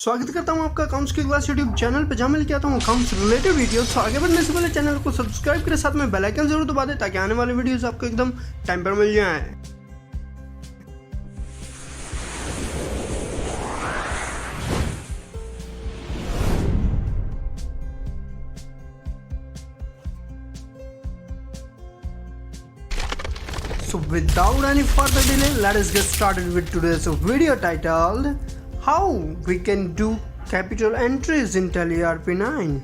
स्वागत करता हूं आपका अकाउंट्स की क्लास यूट्यूब चैनल पे, जहां मैं लेके आता हूं अकाउंट्स रिलेटेड वीडियोस। तो आगे बढ़ने से पहले चैनल को सब्सक्राइब करें, साथ में बेल आइकन जरूर दबा दें ताकि आने वाले वीडियोस आपको एकदम टाइम पर मिल जाए। So without any further delay, let us get started with today's video titled How we can do capital entries in Tally ERP9।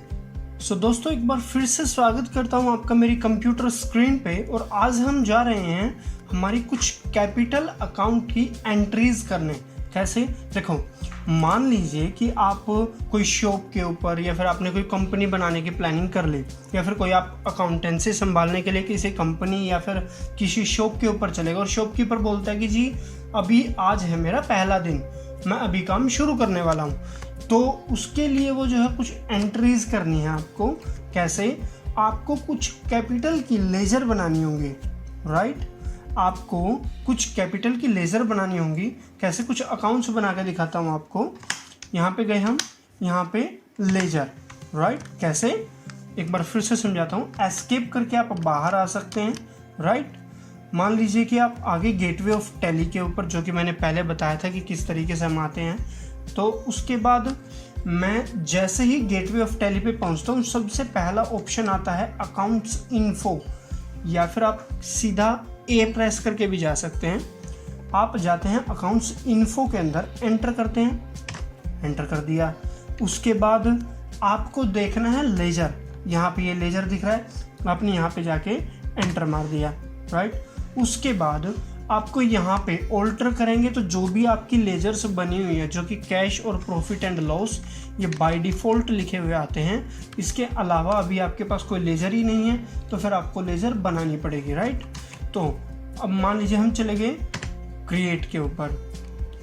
So दोस्तों, एक बार फिर से स्वागत करता हूं आपका मेरी कंप्यूटर स्क्रीन पे, और आज हम जा रहे हैं हमारी कुछ कैपिटल अकाउंट की एंट्रीज करने। कैसे? देखो, मान लीजिए कि आप कोई शॉप के ऊपर या फिर आपने कोई कंपनी बनाने की प्लानिंग कर ली, या फिर कोई आप अकाउंटेंसी संभालने के लिए किसी कंपनी या फिर किसी शॉप के ऊपर चलेगा, और शॉपकीपर बोलता है कि जी अभी आज है मेरा पहला दिन, मैं अभी काम शुरू करने वाला हूँ। तो उसके लिए वो जो है कुछ एंट्रीज करनी है आपको। कैसे? आपको कुछ कैपिटल की लेजर बनानी होंगी, राइट? आपको कुछ कैपिटल की लेजर बनानी होंगी। कैसे? कुछ अकाउंट्स बना के दिखाता हूँ आपको। यहाँ पे गए हम, यहाँ पे लेजर, राइट? कैसे? एक बार फिर से समझाता हूँ। एस्केप करके आप बाहर आ सकते हैं, राइट? मान लीजिए कि आप आगे गेटवे ऑफ टैली के ऊपर, जो कि मैंने पहले बताया था कि किस तरीके से हम आते हैं, तो उसके बाद मैं जैसे ही गेटवे ऑफ टैली पे पहुँचता हूँ, सबसे पहला ऑप्शन आता है अकाउंट्स इन्फो, या फिर आप सीधा ए प्रेस करके भी जा सकते हैं। आप जाते हैं अकाउंट्स इन्फो के अंदर, एंटर करते हैं, एंटर कर दिया। उसके बाद आपको देखना है लेजर। यहाँ पे ये लेजर दिख रहा है, आपने यहाँ पे जाके एंटर मार दिया, राइट? उसके बाद आपको यहाँ पे ऑल्टर करेंगे तो जो भी आपकी लेजर्स बनी हुई है, जो कि कैश और प्रॉफिट एंड लॉस, ये बाय डिफ़ॉल्ट लिखे हुए आते हैं। इसके अलावा अभी आपके पास कोई लेजर ही नहीं है, तो फिर आपको लेजर बनानी पड़ेगी, राइट? तो अब मान लीजिए हम चले गए क्रिएट के ऊपर,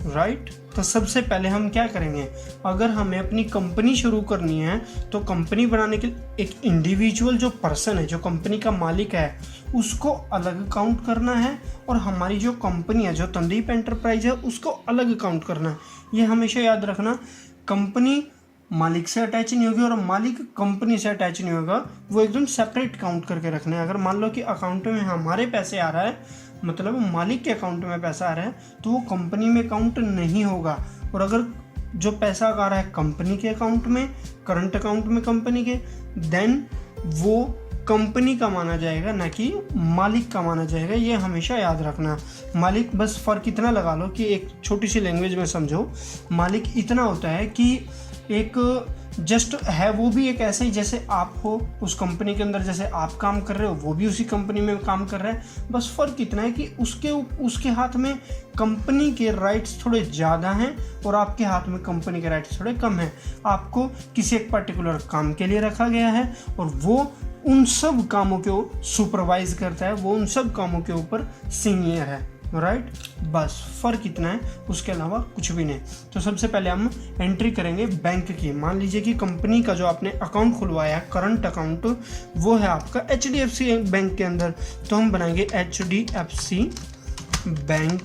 राइट? तो सबसे पहले हम क्या करेंगे, अगर हमें अपनी कंपनी शुरू करनी है तो कंपनी बनाने के लिए एक इंडिविजुअल जो पर्सन है, जो कंपनी का मालिक है, उसको अलग काउंट करना है, और हमारी जो कंपनी है, जो तंदीप एंटरप्राइज है, उसको अलग काउंट करना है। ये हमेशा याद रखना। कंपनी मालिक से अटैच नहीं होगी और मालिक कंपनी से अटैच नहीं होगा, वो एकदम सेपरेट काउंट करके रखना है। अगर मान लो कि अकाउंट में हमारे पैसे आ रहा है, मतलब मालिक के अकाउंट में पैसा आ रहा है, तो वो कंपनी में काउंट नहीं होगा। और अगर जो पैसा आ रहा है कंपनी के अकाउंट में, करंट अकाउंट में कंपनी के, देन वो कंपनी का माना जाएगा, ना कि मालिक का माना जाएगा। ये हमेशा याद रखना। मालिक, बस फ़र्क इतना लगा लो कि एक छोटी सी लैंग्वेज में समझो, मालिक इतना होता है कि एक जस्ट है, वो भी एक ऐसे ही जैसे आप हो उस कंपनी के अंदर, जैसे आप काम कर रहे हो वो भी उसी कंपनी में काम कर रहा है। बस फ़र्क इतना है कि उसके हाथ में कंपनी के राइट्स थोड़े ज़्यादा हैं और आपके हाथ में कंपनी के राइट्स थोड़े कम हैं। आपको किसी एक पर्टिकुलर काम के लिए रखा गया है और वो उन सब कामों को सुपरवाइज करता है, वो उन सब कामों के ऊपर सीनियर है, राइट? बस फ़र्क इतना है, उसके अलावा कुछ भी नहीं। तो सबसे पहले हम एंट्री करेंगे बैंक की। मान लीजिए कि कंपनी का जो आपने अकाउंट खुलवाया है, करंट अकाउंट, वो है आपका HDFC बैंक के अंदर, तो हम बनाएंगे HDFC बैंक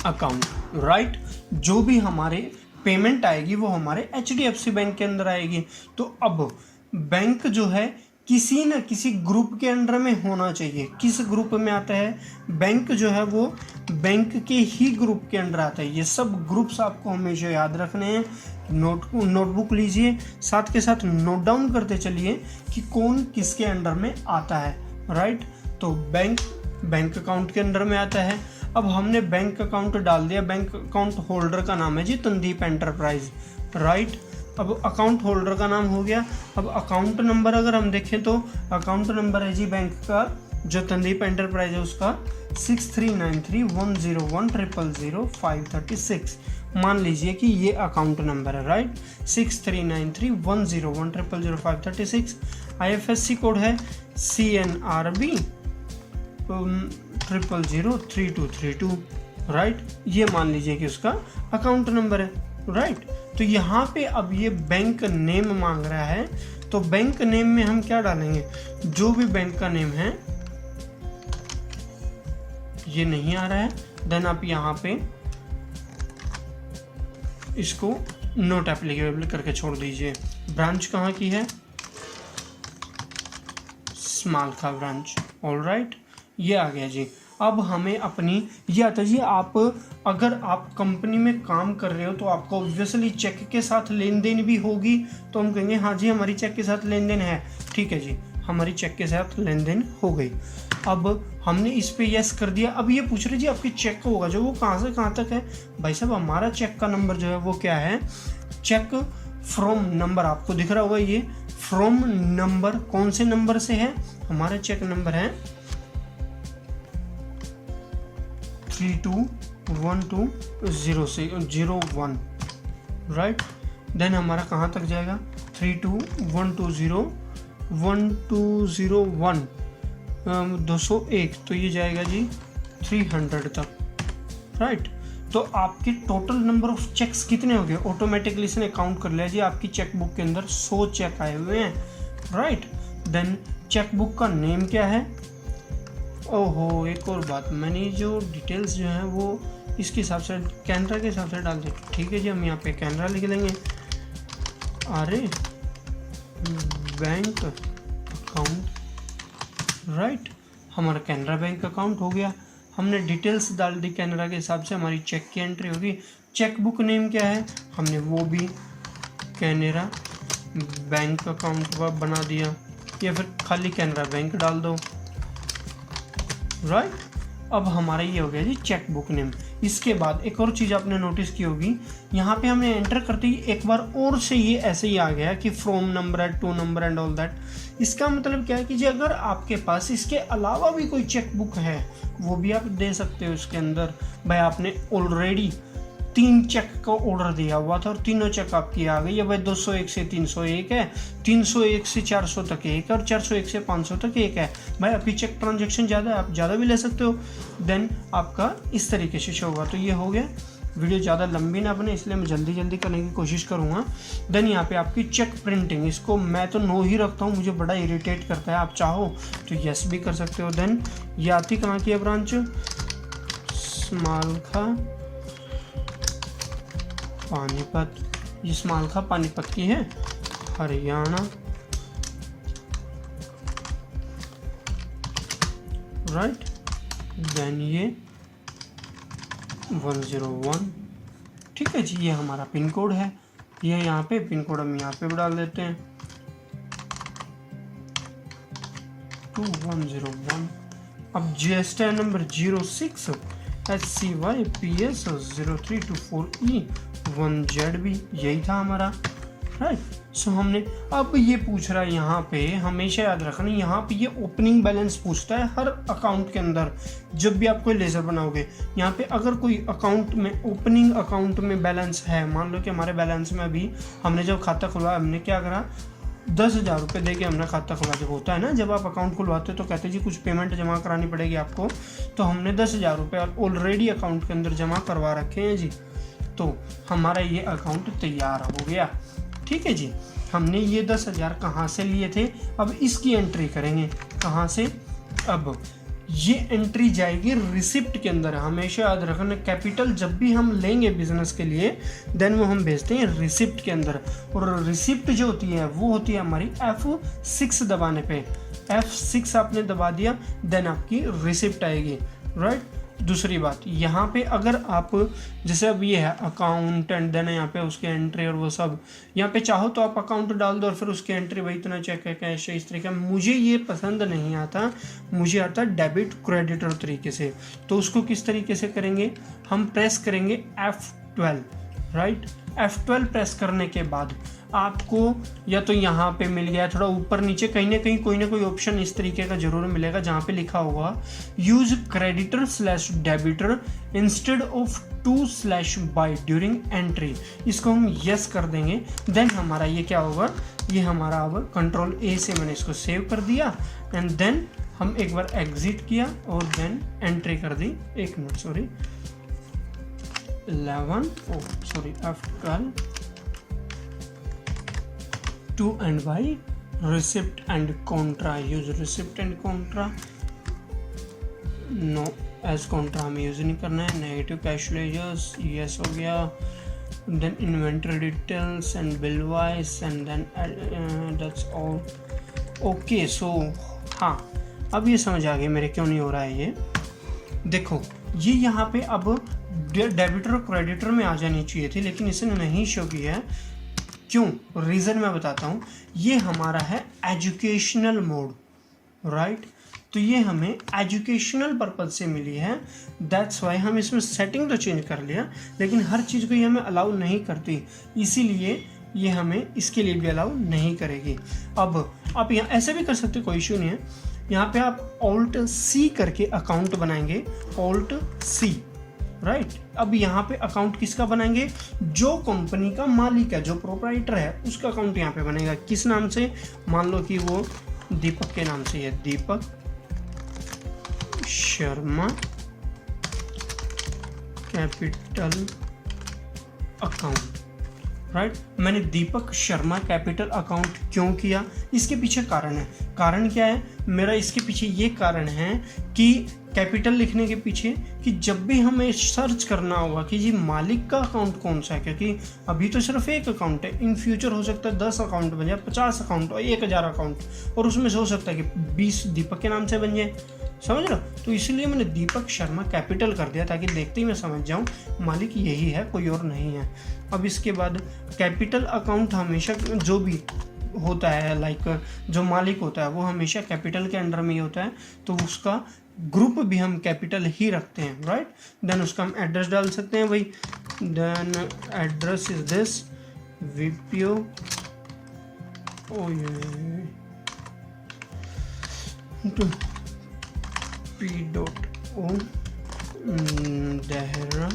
अकाउंट, राइट? जो भी हमारे पेमेंट आएगी वो हमारे HDFC बैंक के अंदर आएगी। तो अब बैंक जो है किसी न किसी ग्रुप के अंडर में होना चाहिए। किस ग्रुप में आता है? बैंक जो है वो बैंक के ही ग्रुप के अंडर आता है। ये सब ग्रुप्स आपको हमेशा याद रखने हैं। नोटबुक लीजिए, साथ के साथ नोट डाउन करते चलिए कि कौन किसके अंडर में आता है, राइट? तो बैंक अकाउंट के अंडर में आता है। अब हमने बैंक अकाउंट डाल दिया, बैंक अकाउंट होल्डर का नाम है जी तंदीप एंटरप्राइज, राइट? अब अकाउंट होल्डर का नाम हो गया। अब अकाउंट नंबर अगर हम देखें तो अकाउंट नंबर है जी बैंक का, जो तंदीप एंटरप्राइज है उसका 639310100536। मान लीजिए कि ये अकाउंट नंबर है, राइट? 639310100536। IFSC कोड है CNRB 0003232, राइट? ये मान लीजिए कि उसका अकाउंट नंबर है, राइट? तो यहाँ पे अब ये बैंक नेम मांग रहा है, तो बैंक नेम में हम क्या डालेंगे? जो भी बैंक का नेम है, ये नहीं आ रहा है, देन आप यहाँ पे इसको नॉट एप्लीकेबल करके छोड़ दीजिए। ब्रांच कहाँ की है? स्मालखा ब्रांच। ऑलराइट, ये आ गया जी। अब हमें अपनी ये आता है जी, आप अगर आप कंपनी में काम कर रहे हो तो आपको ऑब्वियसली चेक के साथ लेन देन भी होगी, तो हम कहेंगे हाँ जी हमारी चेक के साथ लेन देन है। ठीक है जी, हमारी चेक के साथ लेन देन हो गई। अब हमने इस पे यस कर दिया। अब ये पूछ रहे जी आपकी चेक होगा जो वो कहाँ से कहाँ तक है? भाई साहब हमारा चेक का नंबर जो है वो क्या है? चेक फ्रॉम नंबर आपको दिख रहा होगा, ये फ्रॉम नंबर कौन से नंबर से है? हमारा चेक नंबर है 321201, राइट। देन हमारा कहाँ तक जाएगा? 321201 201, तो ये जाएगा जी 300 तक, राइट। तो आपके टोटल नंबर ऑफ चेक्स कितने हो गए? ऑटोमेटिकली इसने काउंट कर लिया जी, आपकी चेकबुक के अंदर 100 चेक आए हुए हैं, राइट। देन चेकबुक का नेम क्या है? ओहो, एक और बात, मैंने जो डिटेल्स जो हैं वो इसके हिसाब से कैनरा के हिसाब से डाल दी। ठीक है जी, हम यहाँ पे कैनरा लिख देंगे। अरे बैंक अकाउंट, राइट, हमारा कैनरा बैंक अकाउंट हो गया। हमने डिटेल्स डाल दी कैनरा के हिसाब से, हमारी चेक की एंट्री होगी। चेकबुक नेम क्या है? हमने वो भी कैनरा बैंक अकाउंट बना दिया, या फिर खाली कैनरा बैंक डाल दो, राइट। अब हमारा ये हो गया जी चेकबुक नेम। इसके बाद एक और चीज़ आपने नोटिस की होगी, यहाँ पे हमने एंटर करते ही एक बार और से ये ऐसे ही आ गया कि from number eight to number and all that. इसका मतलब क्या है कि जी अगर आपके पास इसके अलावा भी कोई चेकबुक है वो भी आप दे सकते हो इसके अंदर। भाई आपने ऑलरेडी 3 चेक का ऑर्डर दिया हुआ था और तीनों चेक आपकी आ गई है। भाई 201 से 301 है, 301 से 400 तक एक है और 401 से 500 तक एक है। भाई आपकी चेक ट्रांजैक्शन ज़्यादा है, आप ज़्यादा भी ले सकते हो। देन आपका इस तरीके से शो होगा। तो ये हो गया। वीडियो ज़्यादा लंबी ना बने इसलिए मैं जल्दी जल्दी करने की कोशिश करूँगा। देन यहाँ पे आपकी चेक प्रिंटिंग, इसको मैं तो नो ही रखता हूँ, मुझे बड़ा इरिटेट करता है। आप चाहो तो यस भी कर सकते हो। देन ये आती कहाँ की है ब्रांच? स्मालखा पानीपत। ये स्मालखा पानीपत की है, हरियाणा, राइट। देन ये 101, ठीक है जी। ये हमारा पिन कोड है, ये यहाँ पे पिन कोड हम यहाँ पे डाल देते हैं 2101। अब GSTN नंबर 06 HCYPS 0324E1ZB, यही था हमारा, राइट। सो हमने अब ये पूछ रहा है यहाँ पे, हमेशा याद रखना यहाँ पे ये ओपनिंग बैलेंस पूछता है हर अकाउंट के अंदर। जब भी आप कोई लेजर बनाओगे यहाँ पे अगर कोई अकाउंट में ओपनिंग अकाउंट में बैलेंस है, मान लो कि हमारे बैलेंस में अभी हमने जब खाता खुलवाया हमने क्या करा, 10,000 रुपये दे के हमने खाता खुलवा। जब होता है ना, जब आप अकाउंट खुलवाते हो तो कहते हैं जी कुछ पेमेंट जमा करानी पड़ेगी आपको, तो हमने 10,000 रुपये ऑलरेडी अकाउंट के अंदर जमा करवा रखे हैं जी। तो हमारा ये अकाउंट तैयार हो गया, ठीक है जी। हमने ये 10,000 कहाँ से लिए थे, अब इसकी एंट्री करेंगे कहाँ से। अब ये एंट्री जाएगी रिसिप्ट के अंदर। हमेशा याद रखना, कैपिटल जब भी हम लेंगे बिजनेस के लिए देन वो हम भेजते हैं रिसिप्ट के अंदर। और रिसिप्ट जो होती है वो होती है हमारी F6 दबाने पे। F6 आपने दबा दिया देन आपकी रिसिप्ट आएगी, राइट। दूसरी बात, यहाँ पे अगर आप जैसे अब ये है अकाउंट एंड देन यहाँ पे उसके एंट्री और वो सब, यहाँ पे चाहो तो आप अकाउंट डाल दो और फिर उसकी एंट्री वही इतना चेक है कैश इस तरीके। मुझे ये पसंद नहीं आता, मुझे आता डेबिट क्रेडिटर तरीके से। तो उसको किस तरीके से करेंगे, हम प्रेस करेंगे F12, राइट। F12 प्रेस करने के बाद आपको या तो यहाँ पे मिल गया, थोड़ा ऊपर नीचे कहीं ना कहीं कोई ना कोई ऑप्शन इस तरीके का जरूर मिलेगा जहाँ पे लिखा होगा use creditor slash debitor instead of to slash by during entry. इसको हम यस कर देंगे। देन हमारा ये क्या होगा, ये हमारा अब Ctrl A से मैंने इसको सेव कर दिया एंड देन हम एक बार एग्जिट किया और देन एंट्री कर दी। एक minute sorry, 12 to and by receipt and contra, use receipt and contra, no as contra हमें यूज नहीं करना है। नेगेटिव कैश लेजर्स यस हो गया। then inventory details and bill wise and then that's all. Okay, so हाँ, अब ये समझ आ गया मेरे क्यों नहीं हो रहा है ये। देखो ये यहाँ पे अब डेबिटर और क्रेडिटर में आ जानी चाहिए थी, लेकिन इसने नहीं शो किया है। क्यों? रीज़न मैं बताता हूँ। ये हमारा है एजुकेशनल मोड, राइट? तो ये हमें एजुकेशनल पर्पज से मिली है, दैट्स वाई हम इसमें सेटिंग तो चेंज कर लिया, लेकिन हर चीज़ को ये हमें अलाउ नहीं करती, इसीलिए ये हमें इसके लिए भी अलाउ नहीं करेगी। अब आप यहाँ ऐसे भी कर सकते, कोई इशू नहीं है। यहाँ पे आप Alt+C करके अकाउंट बनाएंगे, Alt+C, राइट? अब यहाँ पे अकाउंट किसका बनाएंगे? जो कंपनी का मालिक है, जो प्रोप्राइटर है, उसका अकाउंट यहाँ पे बनेगा। किस नाम से? मान लो कि वो दीपक के नाम से है, Deepak Sharma capital account, right? मैंने दीपक शर्मा कैपिटल अकाउंट क्यों किया? इसके पीछे कारण है। कारण क्या है मेरा? इसके पीछे ये कारण है कि कैपिटल लिखने के पीछे कि जब भी हमें सर्च करना होगा कि जी मालिक का अकाउंट कौन सा है, क्योंकि अभी तो सिर्फ एक अकाउंट है, इन फ्यूचर हो सकता है 10 अकाउंट बन जाए, 50 अकाउंट और 1000 अकाउंट, और उसमें से हो सकता है कि 20 दीपक के नाम से बन जाए, समझ रहे हो? तो इसलिए मैंने दीपक शर्मा कैपिटल कर दिया ताकि देखते ही मैं समझ जाऊं मालिक यही है, कोई और नहीं है। अब इसके बाद कैपिटल अकाउंट हमेशा जो भी होता है, लाइक जो मालिक होता है वो हमेशा कैपिटल के अंडर में ही होता है, तो उसका ग्रुप भी हम कैपिटल ही रखते हैं, राइट? देन उसका हम एड्रेस डाल सकते हैं भाई, then address is this VPO, P.O. Dehra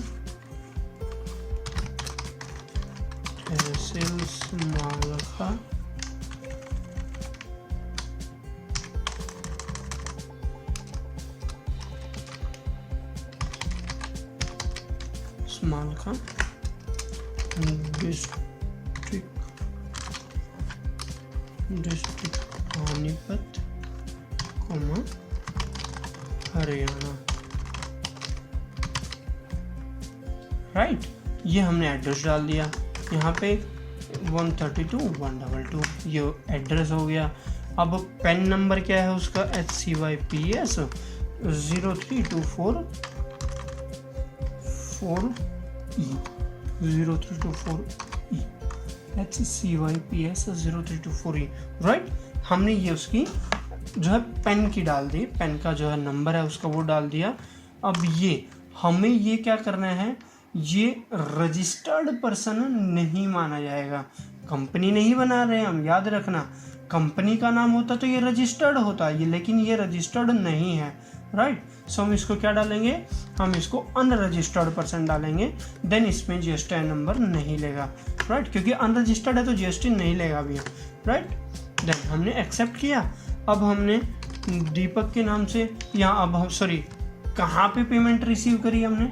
तहसील स्मालखा डिस्ट्रिक्ट पानीपत, हरियाणा, राइट? ये हमने एड्रेस डाल दिया। यहाँ पे 132.122 ये एड्रेस हो गया। अब पेन नंबर क्या है उसका? HCYPS 03224E 0324E HCYPS 0324E, right? हमने ये उसकी जो है पेन की डाल दी, पेन का जो है नंबर है उसका वो डाल दिया। अब ये हमें ये क्या करना है, ये रजिस्टर्ड पर्सन नहीं माना जाएगा, कंपनी नहीं बना रहे हम, याद रखना। कंपनी का नाम होता तो ये रजिस्टर्ड होता ये, लेकिन ये रजिस्टर्ड नहीं है, राइट? सो हम इसको क्या डालेंगे? हम इसको अनरजिस्टर्ड पर्सन डालेंगे, देन इसमें GST नंबर नहीं लेगा, राइट? क्योंकि अनरजिस्टर्ड है तो GST नहीं लेगा अभी, राइट? देन हमने एक्सेप्ट किया। अब हमने दीपक के नाम से यहाँ, अब हम सॉरी कहाँ पे पेमेंट रिसीव करी? हमने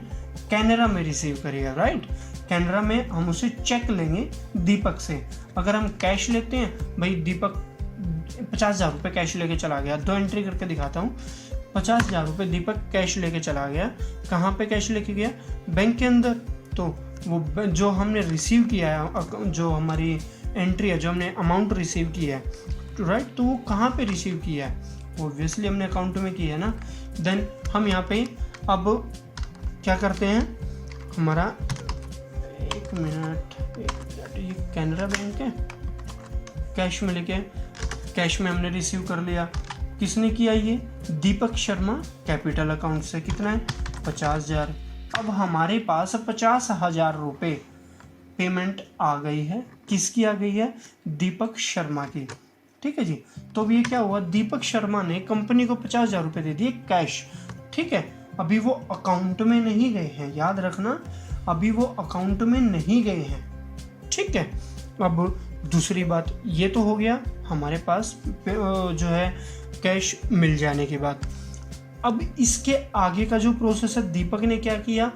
कैनरा में रिसीव करी है, राइट? कैनरा में हम उसे चेक लेंगे दीपक से। अगर हम कैश लेते हैं, भाई दीपक 50,000 रुपये कैश लेके चला गया, 2 एंट्री करके दिखाता हूँ। 50,000 रुपये दीपक कैश लेके चला गया। कहाँ पे कैश लेके गया? बैंक के अंदर। तो वो जो हमने रिसीव किया है, जो हमारी एंट्री है, जो हमने अमाउंट रिसीव किया है, राइट? तो वो कहाँ पे रिसीव किया है? ऑब्वियसली हमने अकाउंट में किया है ना। देन हम यहाँ पे अब क्या करते हैं, हमारा एक मिनट ये कैनरा बैंक है, कैश में लेके, कैश में हमने रिसीव कर लिया। किसने किया? ये दीपक शर्मा कैपिटल अकाउंट से। कितना है? 50,000। अब हमारे पास 50,000 रुपये पेमेंट आ गई है। किसकी आ गई है? दीपक शर्मा की, ठीक है जी। तो अब ये क्या हुआ, दीपक शर्मा ने कंपनी को 50,000 रुपये दे दिए कैश, ठीक है। अभी वो अकाउंट में नहीं गए हैं, याद रखना, अभी वो अकाउंट में नहीं गए हैं, ठीक है। अब दूसरी बात ये तो हो गया हमारे पास जो है कैश मिल जाने के बाद। अब इसके आगे का जो प्रोसेस है, दीपक ने क्या किया,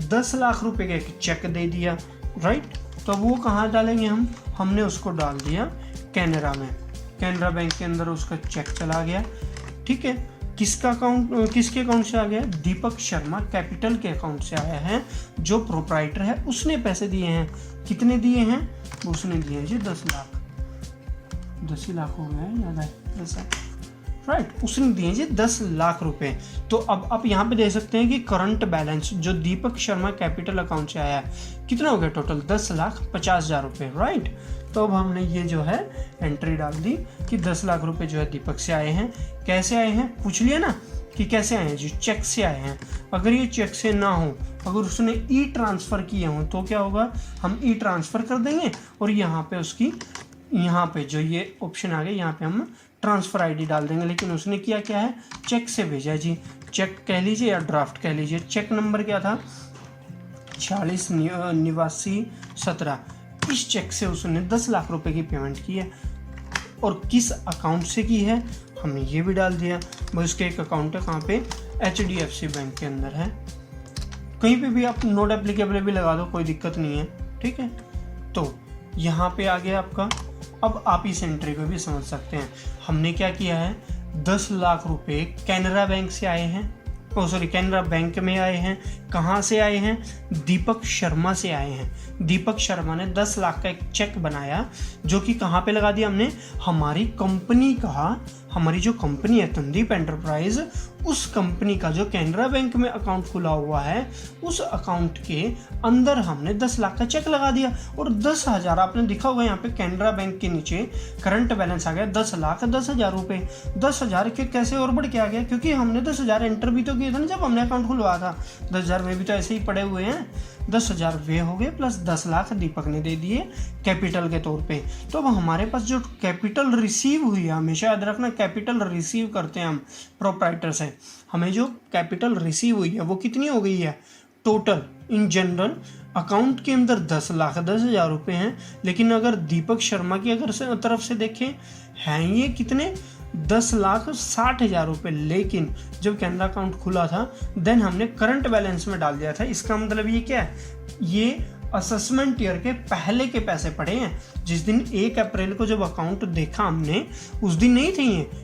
10 लाख रुपए का एक चेक दे दिया, राइट। तो वो कहाँ डालेंगे हम, हमने उसको डाल दिया कैनरा में, कैनरा बैंक के अंदर उसका चेक चला गया, ठीक है। किसके अकाउंट से आ गया? दीपक शर्मा कैपिटल के अकाउंट से आया है। जो प्रोप्राइटर है उसने पैसे दिए हैं। कितने दिए हैं? उसने दिए हैं जी 10 लाख। 10 ही लाख हो गए हैं, ज़्यादा है 10 लाख, राइट। उसने दिए जी 10 लाख रुपए। तो अब आप यहाँ पे देख सकते हैं कि करंट बैलेंस जो दीपक शर्मा कैपिटल अकाउंट से आया है कितना हो गया टोटल? 10,50,000 रुपये, राइट। तो अब हमने ये जो है एंट्री डाल दी कि 10 लाख रुपए जो है दीपक से आए हैं। कैसे आए हैं पूछ लिया ना कि कैसे आए हैं जी? चेक से आए हैं। अगर ये चेक से ना हो, अगर उसने ई ट्रांसफ़र किए हों तो क्या होगा? हम ई ट्रांसफ़र कर देंगे और यहाँ पे उसकी, यहाँ पे जो ये ऑप्शन आ गया यहाँ पे हम ट्रांसफ़र आईडी डाल देंगे। लेकिन उसने किया क्या है? चेक से भेजा जी। चेक कह लीजिए या ड्राफ्ट कह लीजिए। चेक नंबर क्या था? 46,89,17। इस चेक से उसने 10 लाख रुपए की पेमेंट की है। और किस अकाउंट से की है हमने ये भी डाल दिया। भाई उसके एक अकाउंट है कहाँ पे? HDFC बैंक के अंदर है। कहीं पे भी आप नोट एप्लीकेबल भी लगा दो, कोई दिक्कत नहीं है, ठीक है। तो यहाँ पे आ गया आपका। अब आप इस एंट्री को भी समझ सकते हैं। हमने क्या किया है? 10 लाख रुपए कैनरा बैंक से आए हैं, कैनरा बैंक में आए हैं। कहाँ से आए हैं? दीपक शर्मा से आए हैं। दीपक शर्मा ने 10 लाख का एक चेक बनाया जो कि कहाँ पे लगा दिया हमने? हमारी कंपनी का, हमारी जो कंपनी है तंदीप एंटरप्राइज, उस कंपनी का जो कैनरा बैंक में अकाउंट खुला हुआ है उस अकाउंट के अंदर हमने 10 लाख का चेक लगा दिया। और 10,000 आपने दिखा होगा यहाँ पे कैनरा बैंक के नीचे करंट बैलेंस आ गया 10,10,000 रुपये। 10,000 के कैसे और बढ़ के आ गया? क्योंकि हमने 10,000 एंटर भी तो किए थे ना जब हमने अकाउंट खुलवाया था। 10,000 वे भी तो ऐसे ही पड़े हुए हैं। 10,000 वे हो गए प्लस 10 लाख दीपक ने दे दिए कैपिटल के तौर पे। तो अब हमारे पास जो कैपिटल रिसीव हुई है, हमेशा याद रखना कैपिटल रिसीव करते हैं हम प्रोप्राइटर से। हमें जो कैपिटल रिसीव हुई है वो कितनी हो गई है? टोटल इन जनरल अकाउंट के अंदर 10,10,000 रुपये हैं। लेकिन अगर दीपक शर्मा की अगर तरफ से देखें हैं ये कितने? 10,60,000 रुपये। लेकिन जब कैनरा अकाउंट खुला था देन हमने करंट बैलेंस में डाल दिया था। इसका मतलब ये क्या है? ये असेसमेंट ईयर के पहले के पैसे पड़े हैं। जिस दिन 1 अप्रैल को जब अकाउंट देखा हमने उस दिन नहीं थे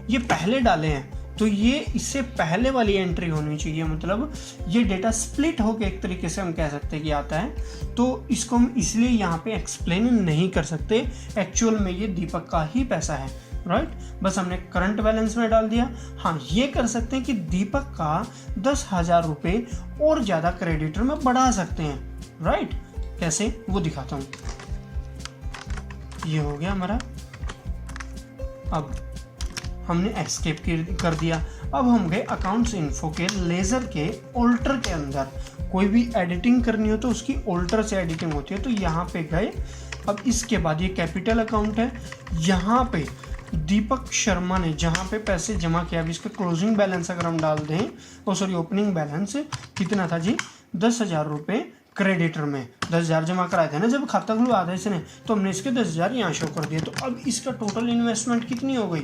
ये पहले डाले हैं। तो ये इससे पहले वाली एंट्री होनी चाहिए। मतलब ये डेटा स्प्लिट होकर एक तरीके से हम कह सकते हैं कि आता है। तो इसको हम इसलिए यहाँ पे एक्सप्लेन नहीं कर सकते। एक्चुअल में ये दीपक का ही पैसा है, राइट। बस हमने करंट बैलेंस में डाल दिया। हाँ, ये कर सकते हैं कि दीपक का 10,000 रुपये और ज़्यादा क्रेडिटर में बढ़ा सकते हैं, राइट। कैसे वो दिखाता हूँ। ये हो गया हमारा। अब हमने एस्केप कर दिया। अब हम गए अकाउंट्स इन्फो के लेज़र के ऑल्टर के अंदर। कोई भी एडिटिंग करनी हो तो उसकी ऑल्टर से एडिटिंग होती है। तो यहाँ पे गए। अब इसके बाद ये कैपिटल अकाउंट है। यहाँ पे दीपक शर्मा ने जहाँ पे पैसे जमा किया, अभी इसका क्लोजिंग बैलेंस अगर हम डाल दें, ओपनिंग बैलेंस कितना था जी? 10,000 रुपये क्रेडिटर में। 10,000 जमा कराए थे ना जब खाता खुलवाया था इसने, तो हमने इसके 10,000 यहाँ शो कर दिए। तो अब इसका टोटल इन्वेस्टमेंट कितनी हो गई?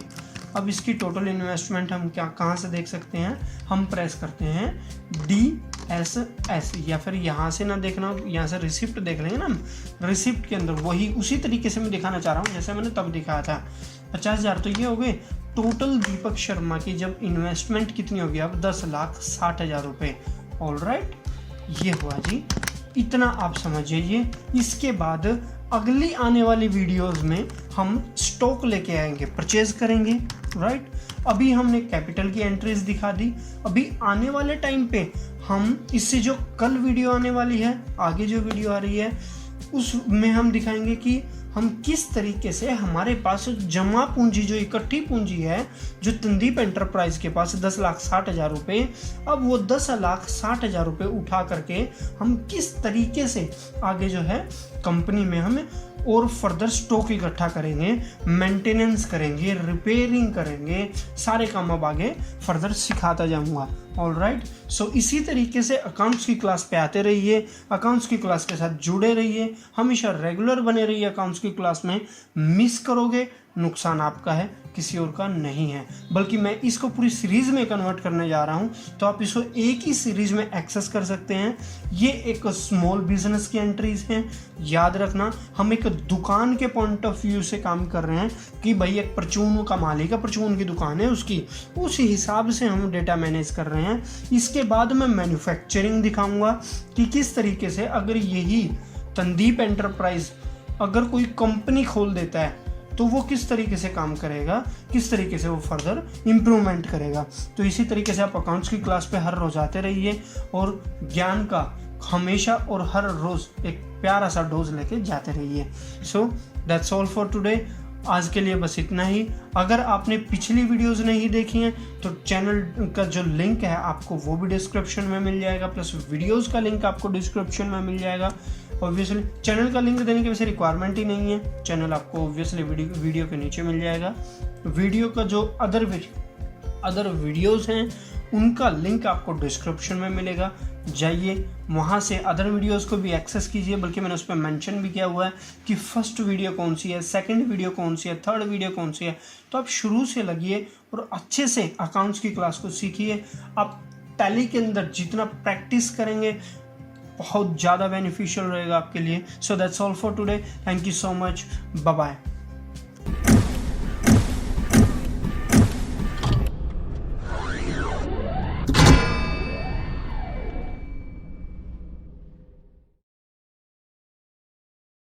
अब इसकी टोटल इन्वेस्टमेंट हम कहाँ से देख सकते हैं? हम प्रेस करते हैं DSS, या फिर यहाँ से ना देखना, यहाँ से रिसिप्ट देख लेंगे ना हम। रिसिप्ट के अंदर वही उसी तरीके से मैं दिखाना चाह रहा हूँ जैसे मैंने तब दिखाया था। 50,000 तो ये हो गए। टोटल दीपक शर्मा की जब इन्वेस्टमेंट कितनी होगी? अब 10,60,000 रुपये। ऑल राइट, ये हुआ जी। इतना आप समझिए। इसके बाद अगली आने वाली वीडियोस में हम स्टॉक लेके आएंगे, परचेज करेंगे, राइट। अभी हमने कैपिटल की एंट्रीज दिखा दी। अभी आने वाले टाइम पे हम इससे जो कल वीडियो आने वाली है, आगे जो वीडियो आ रही है, उसमें हम दिखाएंगे कि हम किस तरीके से हमारे पास जमा पूंजी, जो इकट्ठी पूंजी है, जो तंदीप एंटरप्राइज के पास 10,60,000 रुपये, अब वो 10,60,000 रुपये उठा करके हम किस तरीके से आगे जो है कंपनी में हम और फर्दर स्टॉक इकट्ठा करेंगे, मेंटेनेंस करेंगे, रिपेयरिंग करेंगे, सारे काम अब आगे फर्दर सिखाता जाऊंगा। ऑलराइट, सो इसी तरीके से अकाउंट्स की क्लास पे आते रहिए, अकाउंट्स की क्लास के साथ जुड़े रहिए, हमेशा रेगुलर बने रहिए अकाउंट्स की क्लास में। मिस करोगे नुकसान आपका है, किसी और का नहीं है। बल्कि मैं इसको पूरी सीरीज में कन्वर्ट करने जा रहा हूँ, तो आप इसको एक ही सीरीज में एक्सेस कर सकते हैं। ये एक स्मॉल बिजनेस की एंट्रीज हैं। याद रखना, हम एक दुकान के पॉइंट ऑफ व्यू से काम कर रहे हैं कि भाई एक परचून का मालिक है, परचून की दुकान है उसकी, उस हिसाब से हम डेटा मैनेज कर रहे हैं। इसके बाद मैं मैन्युफैक्चरिंग दिखाऊंगा कि किस तरीके से अगर यही तंदीप एंटरप्राइज अगर कोई कंपनी खोल देता है तो वो किस तरीके से काम करेगा, किस तरीके से वो फर्दर इम्प्रूवमेंट करेगा। तो इसी तरीके से आप अकाउंट्स की क्लास पे हर रोज आते रहिए और ज्ञान का हमेशा और हर रोज एक प्यारा सा डोज लेके जाते रहिए। सो दैट्स ऑल फॉर टुडे। आज के लिए बस इतना ही। अगर आपने पिछली वीडियोस नहीं देखी हैं तो चैनल का जो लिंक है आपको वो भी डिस्क्रिप्शन में मिल जाएगा, प्लस वीडियोस का लिंक आपको डिस्क्रिप्शन में मिल जाएगा। ऑब्वियसली चैनल का लिंक देने की वैसे रिक्वायरमेंट ही नहीं है, चैनल आपको ऑब्वियसली वीडियो के नीचे मिल जाएगा। वीडियो का जो अदर वीडियोस हैं उनका लिंक आपको डिस्क्रिप्शन में मिलेगा, जाइए वहाँ से अदर वीडियोस को भी एक्सेस कीजिए। बल्कि मैंने उस पर मेंशन भी किया हुआ है कि फर्स्ट वीडियो कौन सी है, सेकंड वीडियो कौन सी है, थर्ड वीडियो कौन सी है। तो आप शुरू से लगिए और अच्छे से अकाउंट्स की क्लास को सीखिए। आप टैली के अंदर जितना प्रैक्टिस करेंगे बहुत ज़्यादा बेनिफिशियल रहेगा आपके लिए। So that's all for today. Thank you so much, bye bye.